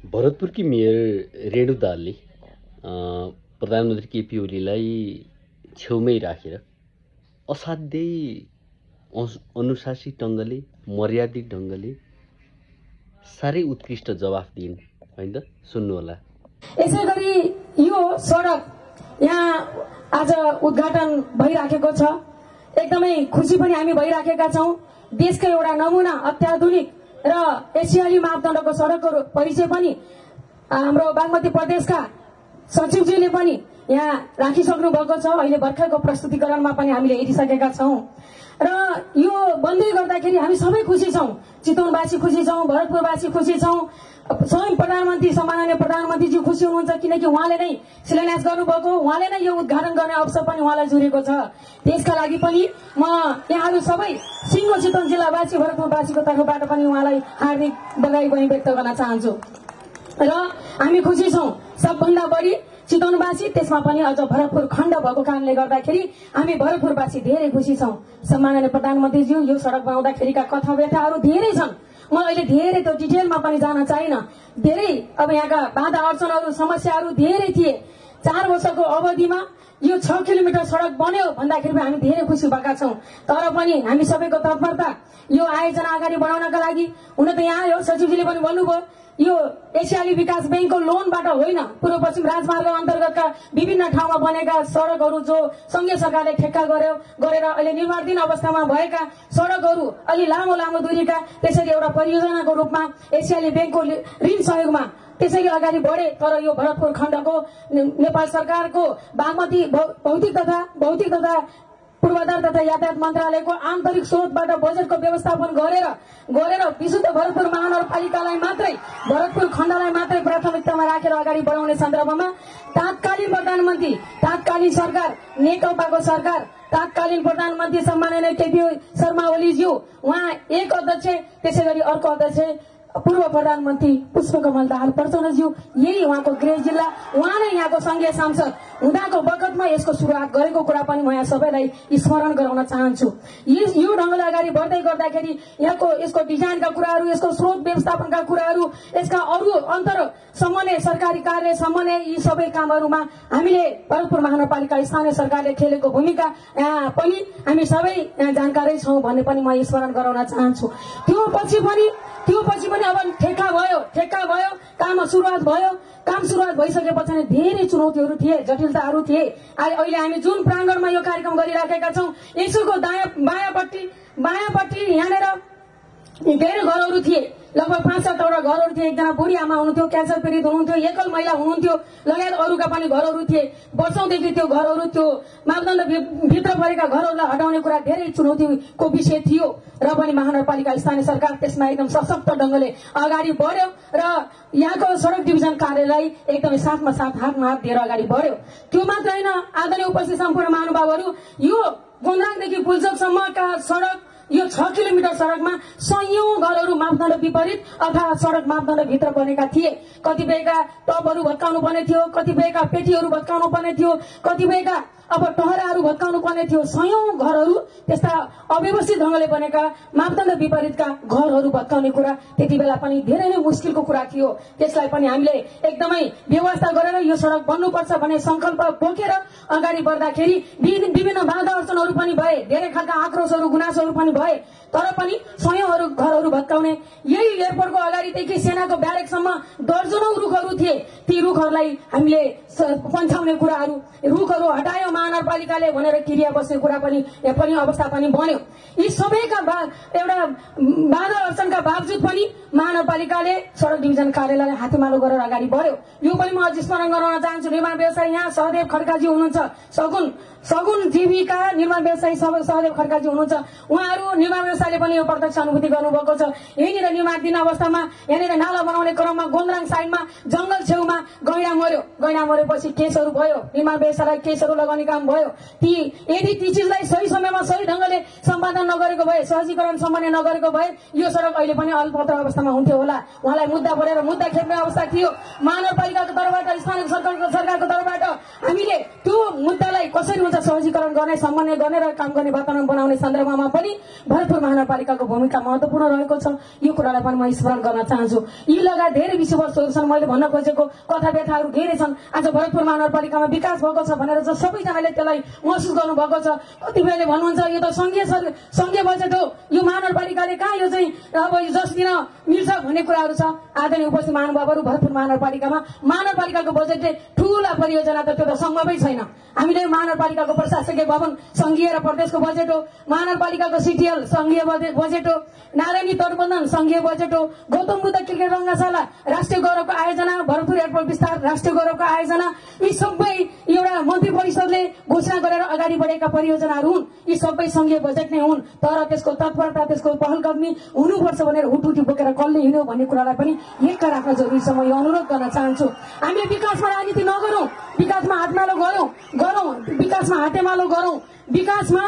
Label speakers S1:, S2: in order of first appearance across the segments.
S1: भरतपुरकी mayor Renu दाहालले प्रधानमन्त्री केपी ओलीलाई छेउमै राखेर असाध्यै अनुशासित ढङ्गले मर्यादित ढङ्गले साह्रै उत्कृष्ट जवाफ दिइन् हैन त सुन्नु होला।
S2: यसै गरी यो सडक यहाँ आज उद्घाटन भइराखेको छ, एकदमै खुसी पनि हामी भइराखेका छौं। देशकै एउटा नमुना अत्याधुनिक र एसियाली मापदण्डको सडकको परिचय पनि हाम्रो बागमती प्रदेशका सचिवजीले पनि यहाँ राखिसक्नु भएको छ। अहिले भर्खरको प्रस्तुतिकरणमा पनि हामीले हेरिसकेका छौं र यो बन्दै गर्दाखेरि हामी सबै खुसी छौं। चितवनवासी खुसी छौं, भरतपुरवासी खुसी छौं, स्वयं प्रधानमन्त्री सम्माननीय प्रधानमन्त्रीजी खुसी हुनुहुन्छ किनकि उहाँले नै शिलान्यास गर्नुभएको, उहाँले नै यो उद्घाटन गर्ने अवसर पनि उहाँलाई जुरेको छ। त्यसका लागि पनि म यहाँहरू सबै सिङ्गो चितवन जिल्लावासी भरतपुरवासीको तर्फबाट पनि उहाँलाई हार्दिक बधाई पनि व्यक्त गर्न चाहन्छु र हामी खुसी छौं। सबभन्दा बढी चितवनवासी, त्यसमा पनि अझ भरतपुर खण्ड भएको कारणले गर्दाखेरि हामी भरतपुरवासी धेरै खुसी छौं। सम्माननीय प्रधानमन्त्रीज्यू, यो सडक बनाउँदाखेरिका कथा व्यथाहरू धेरै छन्। म अहिले धेरै त्यो डिटेलमा पनि जान चाहिन। धेरै अब यहाँका बाधा अडचनहरू समस्याहरू धेरै थिए। 4 वर्षको अवधिमा यो 6 किलोमिटर सडक बन्यो भन्दाखेरि हामी धेरै खुसी भएका छौं। तर पनि हामी सबैको तत्परता यो आयोजना अगाडि बढाउनका लागि, हुन त यहाँ हो सचिवजीले पनि भन्नुभयो, यो एसियाली विकास बैंकको लोनबाट होइन, पूर्व पश्चिम राजमार्ग अन्तर्गतका विभिन्न ठाउँमा बनेका सडकहरू जो संघीय सरकारले ठेक्का गरेर अहिले निर्माणाधीन अवस्थामा भएका सडकहरू अलि लामो लामो दूरीका त्यसरी एउटा परियोजनाको रूपमा एसियाली बैंकको ऋण सहयोगमा त्यसरी अगाडि बढे। तर यो भरतपुर खण्डको नेपाल सरकारको बागमती भौतिक तथा पूर्वाधार तथा यातायात मन्त्रालयको आन्तरिक स्रोतबाट बजेटको व्यवस्थापन गरेर विशुद्ध भरतपुर महानगरपालिकालाई मात्रै, भरतपुर खण्डलाई मात्रै प्राथमिकतामा राखेर अगाडि बढाउने सन्दर्भमा तात्कालीन प्रधानमन्त्री, तात्कालीन सरकार, नेकपाको सरकार, तात्कालीन प्रधानमन्त्री सम्माननीय केपी शर्मा ओलीज्यू, उहाँ एक अध्यक्ष, त्यसै गरी अर्को अध्यक्ष पूर्व प्रधानमन्त्री पुष्पकमल दाहाल प्रचण्डज्यू, यही उहाँको गृह जिल्ला, उहाँ नै यहाँको संघीय सांसद हुँदाको बखतमा यसको सुरुवात गरेको कुरा पनि म यहाँ सबैलाई स्मरण गराउन चाहन्छु। यो ढङ्गले अगाडि बढ्दै गर्दाखेरि यसको डिजाइनका कुराहरू, यसको स्रोत व्यवस्थापनका कुराहरू, यसका अरू अन्तर समन्वय, सरकारी कार्य समन्वय, यी सबै कामहरूमा हामीले भरतपुर महानगरपालिका स्थानीय सरकारले खेलेको भूमिका पनि हामी सबै जानकारै छौं भन्ने पनि म स्मरण गराउन चाहन्छु। त्यो पछि पनि अब ठेक्का भयो, काम सुरुवात भइसकेपछि धेरै चुनौतीहरू थिए, जटिलताहरू थिए। अहिले हामी जुन प्राङ्गणमा यो कार्यक्रम गरिराखेका छौं, यसको बायाँपट्टि यहाँनिर धेरै घरहरू थिए, लगभग 5-7वटा घरहरू थिए। एकजना बुढी आमा हुनुहुन्थ्यो, क्यान्सर पीडित हुनुहुन्थ्यो, एकल महिला हुनुहुन्थ्यो, लगायत अरूका पनि घरहरू थिए। वर्षौंदेखि त्यो घरहरू, त्यो मापदण्ड भित्र परेका घरहरूलाई हटाउने कुरा धेरै चुनौतीको विषय थियो र पनि महानगरपालिका स्थानीय सरकार त्यसमा एकदम सशक्त ढङ्गले अगाडि बढ्यो र यहाँको सडक डिभिजन कार्यलाई एकदमै हातमा हात दिएर अगाडि बढ्यो। त्यो मात्र होइन, आदरणीय उपस्थित सम्पूर्ण महानुभावहरू, यो गोन्द्राङदेखि पुल्चोकसम्मका सडक, यो 6 किलोमिटर सडकमा सयौं घरहरू मापदण्ड विपरीत अथवा सडक मापदण्ड भित्र बनेका थिए। कतिपयका टपहरू भत्काउनु पर्ने थियो, कतिपयका पेटीहरू भत्काउनु पर्ने थियो, कतिपयका अब टहराहरू भत्काउनु पर्ने थियो। सयौं घरहरू त्यस्ता अव्यवस्थित ढङ्गले बनेका मापदण्ड विपरीतका घरहरू भत्काउने कुरा त्यति बेला पनि धेरै नै मुस्किलको कुरा थियो। त्यसलाई पनि हामीले एकदमै व्यवस्था गरेर यो सडक बन्नुपर्छ भन्ने संकल्प बोकेर अगाडि बढ्दाखेरि विभिन्न बाधा अडचनहरू पनि भए, धेरै खालका आक्रोशहरू गुनासोहरू पनि भए। तर पनि सयौं घरहरू भत्काउने, यही एयरपोर्टको अगाडिदेखि सेनाको ब्यारेकसम्म दर्जनौं रुखहरू थिए, ती रुखहरूलाई हामीले पन्छाउने कुराहरू, रुखहरू हटायो महानगरपालिकाले भनेर किरिया बस्ने कुरा पनि अवस्था पनि बन्यो। यी सबैका एउटा बाधा अडचनका बावजुद पनि महानगरपालिकाले सडक डिभिजन कार्यालयलाई हातेमालो गरेर अगाडि बढ्यो। यो पनि म अझ स्मरण गराउन चाहन्छु। निर्माण व्यवसायी यहाँ सहदेव खड्काजी हुनुहुन्छ, सगुन जीविका निर्माण व्यवसायी सहदेव खड्काजी हुनुहुन्छ। उहाँहरू निर्माण व्यवसायले पनि यो प्रत्यक्ष अनुभूति गर्नुभएको छ। यहीँनिर निर्माणाधीन अवस्थामा यहाँनिर नाला बनाउने क्रममा गोन्द्राङ साइडमा जंगल छेउमा गैँडा मरेपछि केसहरू भयो, निर्माण व्यवसायलाई केसहरू लगाउने काम भयो। यदि ती चिजलाई सही समयमा सही ढङ्गले सम्पादन नगरेको भए, सहजीकरण समन्वय नगरेको भए यो सडक अहिले पनि अल्पत्र अवस्थामा अवस्थामा हुन्थ्यो होला, उहाँलाई मुद्दा बढेर मुद्दा खेप्ने अवस्था थियो। महानगरपालिकाको तर्फबाट, स्थानीय सरकारको तर्फबाट हामीले त्यो मुद्दालाई कसरी हुन्छ सहजीकरण गर्ने, समन्वय गर्ने र काम गर्ने वातावरण बनाउने सन्दर्भमा पनि भरतपुर महानगरपालिकाको भूमिका महत्वपूर्ण रहेको छ। यो कुरालाई पनि म स्मरण गर्न चाहन्छु। यी लगायत धेरै विषयवस्तुहरू छन्, मैले भन्न खोजेको कथा व्यथाहरू धेरै छन्। आज भरतपुर महानगरपालिकामा विकास भएको छ भनेर चाहिँ सबैजनाले त्यसलाई महसुस गर्नुभएको छ। कतिपयले भन्नुहुन्छ यो त संघीय बजेट हो, यो महानगरपालिकाले कहाँ यो चाहिँ अब जस दिन मिल्छ भन्ने कुराहरू छ। आदरणीय उपस्थित महानुभावहरू, भरतपुर महानगरपालिकामा महानगरपालिकाको बजेटले ठूला परियोजना त त्यो त सम्भवै छैन। हामीले महानगरपालिकाको प्रशासकीय भवन संघीय र प्रदेशको बजेट हो, महानगरपालिकाको सिटिएल संघीय बजेट हो, नारायणी तटबन्धन संघीय बजेट हो, गौतम बुद्ध क्रिकेट रंगशाला राष्ट्रिय गौरवको आयोजना, भरतपुर एयरपोर्ट विस्तार राष्ट्रिय गौरवको आयोजना, यी सबै एउटा मन्त्री परिषदले घोषणा गरेर अगाडि बढेका परियोजनाहरू हुन्। यी सबै संघीय बजेट नै हुन्, तर त्यसको तत्परता, त्यसको पहलकदमी हुनुपर्छ भनेर हुटुटी बोकेर कसले हिँड्यो भन्ने कुरालाई पनि हेक्का राख्न जरुरी छ। म यो अनुरोध गर्न चाहन्छु, हामीले विकासमा राजनीति नगरौं, विकासमा हातमालो गरौं, विकासमा हातेमालो गरौं, विकासमा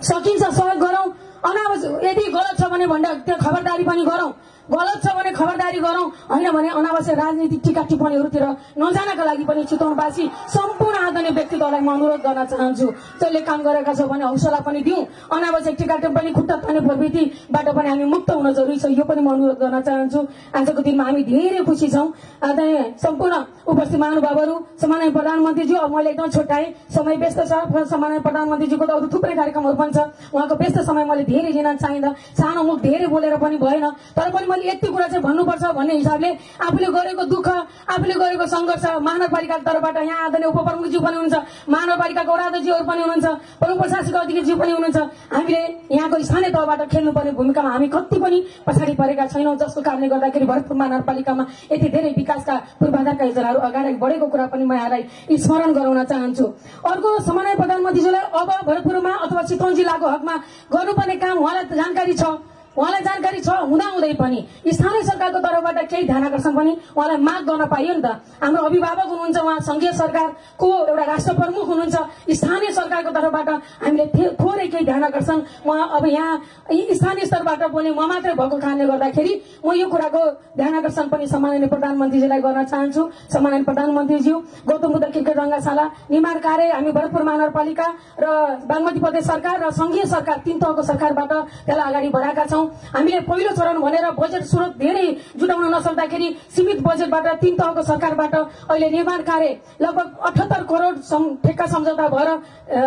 S2: सकिन्छ सहयोग गरौं। अनावश्यक यदि गलत छ भने त्यो खबरदारी पनि गरौं, गलत छ भने खबरदारी गरौं, होइन भने अनावश्यक राजनीतिक टीका टिप्पणीहरूतिर नजानका लागि पनि चितवनवासी सम्पूर्ण आदरणीय व्यक्तित्वलाई म अनुरोध गर्न चाहन्छु। जसले काम गरेका छ भने हौसला पनि दिउँ, अनावश्यक टीका टिप्पणी खुट्टा तान्ने प्रवृत्तिबाट पनि हामी मुक्त हुन जरुरी छ। यो पनि म अनुरोध गर्न चाहन्छु। आजको दिनमा हामी धेरै खुसी छौं। आदरणीय सम्पूर्ण उपस्थित महानुभावहरू, सम्माननीय प्रधानमन्त्रीज्यू, अब मैले एकदम छोटाएँ, समय व्यस्त छ। सम्माननीय प्रधानमन्त्रीज्यूको त अरू थुप्रै कार्यक्रमहरू पनि छ, उहाँको व्यस्त समय मैले धेरै लिन चाहिँदा सानो मुख धेरै बोलेर पनि भएन, तर पनि मैले यति कुरा चाहिँ भन्नुपर्छ भन्ने हिसाबले आफूले गरेको दुःख, आफूले गरेको संघर्ष, महानगरपालिकाको तर्फबाट यहाँ आदरणीय उपप्रमुखज्यू पनि हुनुहुन्छ, महानगरपालिकाको वडाध्यक्षज्यूहरू पनि हुनुहुन्छ, प्रमुख प्रशासकीय अधिकारीज्यू पनि हुनुहुन्छ। हामीले यहाँको स्थानीय तहबाट खेल्नुपर्ने भूमिकामा हामी कति पनि पछाडि परेका छैनौं, जसको कारणले गर्दाखेरि भरतपुर महानगरपालिकामा यति धेरै विकासका पूर्वाधारका योजनाहरू अगाडि बढेको कुरा पनि म यहाँलाई स्मरण गराउन चाहन्छु। अर्को, सम्माननीय प्रधानमन्त्रीज्यूलाई अब भरतपुरमा अथवा चितवन जिल्लाको हकमा गर्नुपर्ने काम उहाँलाई जानकारी छ, हुँदाहुँदै पनि स्थानीय सरकारको तर्फबाट केही ध्यानाकर्षण पनि उहाँलाई माग गर्न पाइयो नि त। हाम्रो अभिभावक हुनुहुन्छ, उहाँ संघीय सरकारको एउटा राष्ट्र प्रमुख हुनुहुन्छ, स्थानीय सरकारको तर्फबाट हामीले थोरै केही ध्यानाकर्षण उहाँ अब यहाँ स्थानीय स्तरबाट बोल्ने म मात्रै भएको कारणले गर्दाखेरि म यो कुराको ध्यानाकर्षण पनि सम्माननीय प्रधानमन्त्रीजीलाई गर्न चाहन्छु। सम्माननीय प्रधानमन्त्रीज्यू, गौतम बुद्ध क्रिकेट रंगशाला निर्माण कार्य हामी भरतपुर महानगरपालिका र बागमती प्रदेश सरकार र संघीय सरकार तीन तहको सरकारबाट त्यसलाई अगाडि बढाएका छौं। हामीले पहिलो चरण भनेर बजेट स्रोत धेरै जुटाउन नसक्दाखेरि सीमित बजेटबाट तीन तहको सरकारबाट अहिले निर्माण कार्य लगभग 78 करोड़ ठेक्का सम्झौता भएर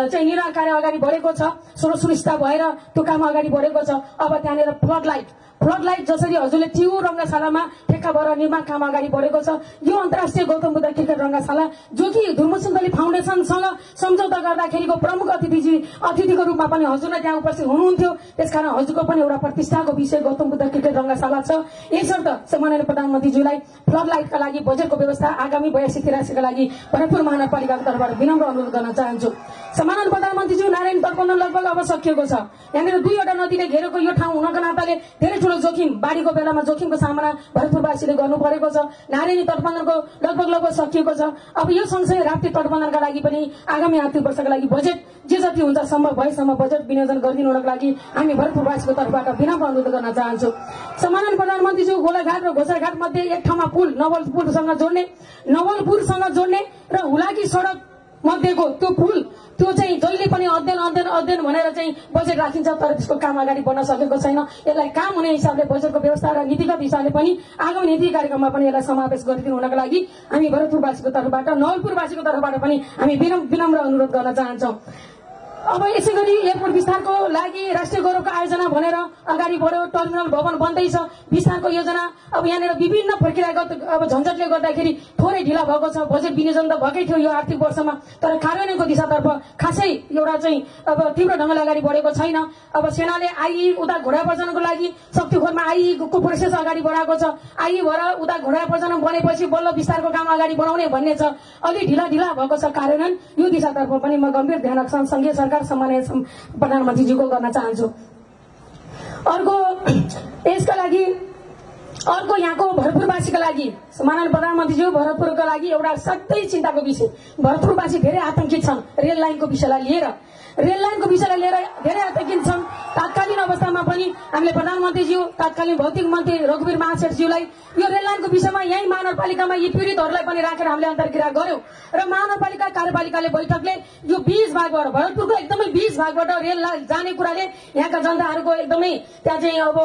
S2: चाहिँ निर्माण कार्य अगाडि बढेको छ, स्रोत सुनिश्चित भएर त्यो काम अगाडि बढेको छ। अब त्यहाँनिर फ्लड लाइट जसरी हजुरले टियु रंगशालामा ठेक्का भएर निर्माण काम अगाडि बढेको छ, यो अन्तर्राष्ट्रिय गौतम बुद्ध क्रिकेट रंगशाला जो कि धुर्मुसुन्दली फाउन्डेशनसँग सम्झौता गर्दाखेरिको प्रमुख अतिथिको रूपमा पनि हजुर नै त्यहाँ उपस्थित हुनुहुन्थ्यो, त्यसकारण हजुरको पनि एउटा प्रतिष्ठाको विषय गौतम बुद्ध क्रिकेट रंगशाला छ। यसर्थ सम्माननीय प्रधानमन्त्रीज्यूलाई फ्लड लाइटका लागि बजेटको व्यवस्था आगामी 82-83 का लागि भरतपुर महानगरपालिकाको तर्फबाट विनम्र अनुरोध गर्न चाहन्छु। सम्माननीय प्रधानमन्त्रीज्यू, नारायणी तटबन्धन लगभग अब सकिएको छ। यहाँनिर 2वटा नदीले घेरेको यो ठाउँ हुनको नाताले धेरै ठूलो जोखिम, बाढीको बेलामा जोखिमको सामना भरतपुरवासीले गर्नु परेको छ। नारायणी तटबन्धनको लगभग सकिएको छ। अब यो सँगसँगै राप्ती तटबन्धनका लागि पनि आगामी आर्थिक वर्षका लागि बजेट जे जति हुन्छ सम्भव भएसम्म बजेट विनियोजन गरिदिनुको लागि हामी भरतपुरवासीको तर्फबाट विनम्र अनुरोध गर्न चाहन्छु। सम्माननीय प्रधानमन्त्रीज्यू, गोलाघाट र घोषाघाट मध्ये एक ठाउँमा पुल नवलपुरसँग जोड्ने र हुलाकी सड़क मध्येको त्यो पुल त्यो चाहिँ जहिले पनि अध्ययन भनेर चाहिँ बजेट राखिन्छ, तर त्यसको काम अगाडि बढ्न सकेको छैन। यसलाई काम हुने हिसाबले बजेटको व्यवस्था र नीतिगत हिसाबले पनि आगामी नीति कार्यक्रममा पनि यसलाई समावेश गरिदिनु हुनका लागि हामी भरतपुरवासीको तर्फबाट, नवलपुरवासीको तर्फबाट पनि हामी विनम्र अनुरोध गर्न चाहन्छौं। अब यसै गरी एयरपोर्ट विस्तारको लागि राष्ट्रिय गौरवको आयोजना भनेर अगाडि बढ्यो, टर्मिनल भवन बन्दैछ, विस्तारको योजना। अब यहाँनिर विभिन्न प्रक्रियागत अब झन्झटले गर्दाखेरि थोरै ढिला भएको छ। बजेट विनियोजन त भएकै थियो यो आर्थिक वर्षमा, तर कार्यान्वयनको दिशातर्फ खासै एउटा चाहिँ अब तीव्र ढंगले अगाडि बढेको छैन। अब सेनाले आइई उता घोडा प्रजनको लागि शक्तिखोरमा आइईको प्रोसेस अगाडि बढाएको छ। आइई भएर उता घोडा प्रजन बनेपछि बल्ल विस्तारको काम अगाडि बढाउने भन्ने छ। अलि ढिला भएको छ कार्यान्वयन। यो दिशातर्फ पनि म गम्भीर ध्यान राख्न संघीय सरकार सम्माननीय प्रधानमन्त्रीज्यूको गर्न चाहन्छु। यसका लागि अर्को यहाँको भरतपुरवासीका लागि सम्माननीय प्रधानमन्त्रीज्यू, भरतपुरका लागि एउटा सट्टै चिन्ताको विषय, भरतपुरवासी धेरै आतंकित छन् रेल लाइनको विषयलाई लिएर। रेल लाइनको विषयलाई लिएर धेरै आतंकित छन्। तात्कालीन अवस्थामा पनि हामीले प्रधानमन्त्रीज्यू, तात्कालीन भौतिक मन्त्री रघुवीर महासेठज्यूलाई यो रेल लाइनको विषयमा यही महानगरपालिकामा यी पीडितहरूलाई पनि राखेर हामीले अन्तर्क्रिया गर्यौं र महानगरपालिका कार्यपालिकाले बैठकले यो 20 भागबाट भरतपुरको एकदमै 20 भागबाट रेल जाने कुराले यहाँका जनताहरूको एकदमै त्यहाँ चाहिँ अब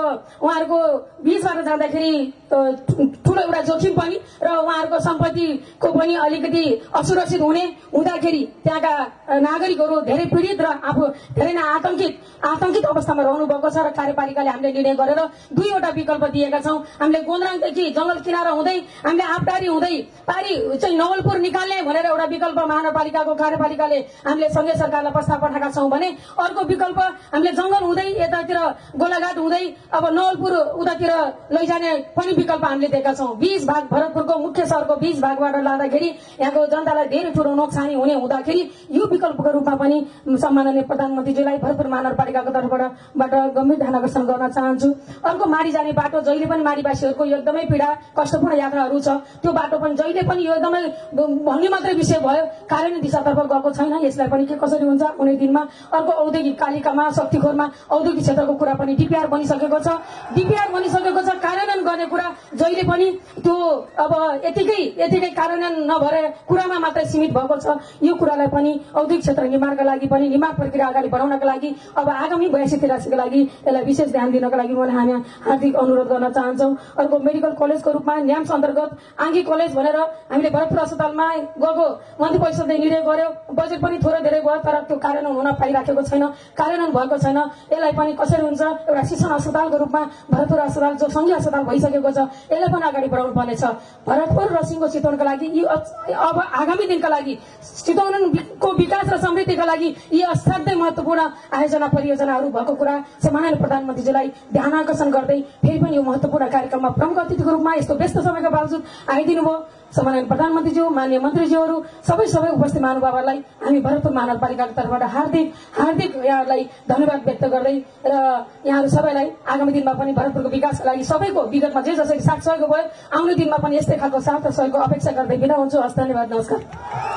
S2: उहाँहरूको 20 बाट जाँदाखेरि ठूलो एउटा जोखिम पनि र उहाँहरूको सम्पत्तिको पनि अलिकति असुरक्षित हुँदाखेरि त्यहाँका नागरिकहरू धेरै पीडित र आफू धेरै नै आतंकित अवस्थामा रहनु भएको छ र कार्यपालिकाले हामीले निर्णय गरेर दुईवटा विकल्प दिएका छौं। हामीले गोन्द्राङदेखि जंगल किनारा हुँदै हामीले आपटारी हुँदै पारी चाहिँ नवलपुर निकाल्ने भनेर एउटा विकल्प महानगरपालिकाको कार्यपालिकाले हामीले संघीय सरकारलाई प्रस्ताव पठाएका छौं भने अर्को विकल्प हामीले जंगल हुँदै यतातिर गोलाघाट हुँदै अब नवलपुर उतातिर लैजाने पनि विकल्प हामीले दिएका छौं। 20 भाग भरतपुरको मुख्य सहरको 20 भागबाट लाँदाखेरि यहाँको जनतालाई धेरै ठूलो नोक्सानी हुँदाखेरि यो विकल्पको रूपमा पनि सम्माननीय प्रधानमन्त्रीज्यूलाई भरतपुर महानगरपालिकाको तर्फबाट गम्भीर ध्यान आकर्षण गर्न चाहन्छु। अर्को माडी जाने बाटो जहिले पनि माडीवासीहरूको यो एकदमै पीडा कष्टपूर्ण यात्राहरू छ, त्यो बाटो पनि जहिले पनि यो एकदमै भन्ने मात्रै विषय भयो, कार्यान्वयन दिशातर्फ गएको छैन। यसलाई पनि के कसरी हुन्छ कुनै दिनमा। अर्को औद्योगिक कालिकामा शक्तिखोरमा औद्योगिक क्षेत्रको कुरा पनि डीपीआर बनिसकेको छ, कार्यान्वयन गर्ने कुरा जहिले पनि त्यो अब यतिकै कार्यान्वयन नभएर कुरामा मात्रै सीमित भएको छ। यो कुरालाई पनि औद्योगिक क्षेत्र निर्माणका लागि पनि निर्माण प्रक्रिया अगाडि बढाउनका लागि अब आगामी 82-83 का लागि यसलाई विशेष ध्यान दिनका लागि हामी हार्दिक अनुरोध गर्न चाहन्छौं। अर्को मेडिकल कलेजको रूपमा न्याम्स अन्तर्गत आङ्गी कलेज भनेर हामीले भरतपुर अस्पतालमा गएको मन्त्री परिषदले निर्णय गर्यो, बजेट पनि थोरै धेरै भयो तर त्यो कार्यान्वयन हुन पाइराखेको छैन, कार्यान्वयन भएको छैन। यसलाई पनि कसरी हुन्छ एउटा शिक्षण अस्पतालको रूपमा भरतपुर अस्पताल जो संघीय अस्पताल भइसकेको छ यसलाई पनि अगाडि बढाउनु पर्नेछ। भरतपुर र सिंहको चितवनका लागि अब आगामी दिनका लागि चितवनको विकास र समृद्धिका लागि यी असाध्यै महत्वपूर्ण आयोजना परियोजनाहरू भएको कुरा सम्माननीय प्रधानमन्त्रीज्यूलाई ध्यान आकर्षण गर्दै फेरि पनि यो महत्वपूर्ण कार्यक्रममा प्रमुख अतिथिको रूपमा यस्तो व्यस्त समयका बावजुद आइदिनु भयो। सम्माननीय प्रधानमन्त्रीज्यू, माननीय मन्त्रीज्यूहरू, सबै उपस्थित महानुभावहरूलाई हामी भरतपुर महानगरपालिकाको तर्फबाट हार्दिक यहाँहरूलाई धन्यवाद व्यक्त गर्दै र यहाँहरू सबैलाई आगामी दिनमा पनि भरतपुरको विकासका लागि सबैको विगतमा जे जसरी साथ सहयोग भयो आउने दिनमा पनि यस्तै खालको साथ र सहयोगको अपेक्षा गर्दै बिदा हुन्छु। हस्, धन्यवाद, नमस्कार।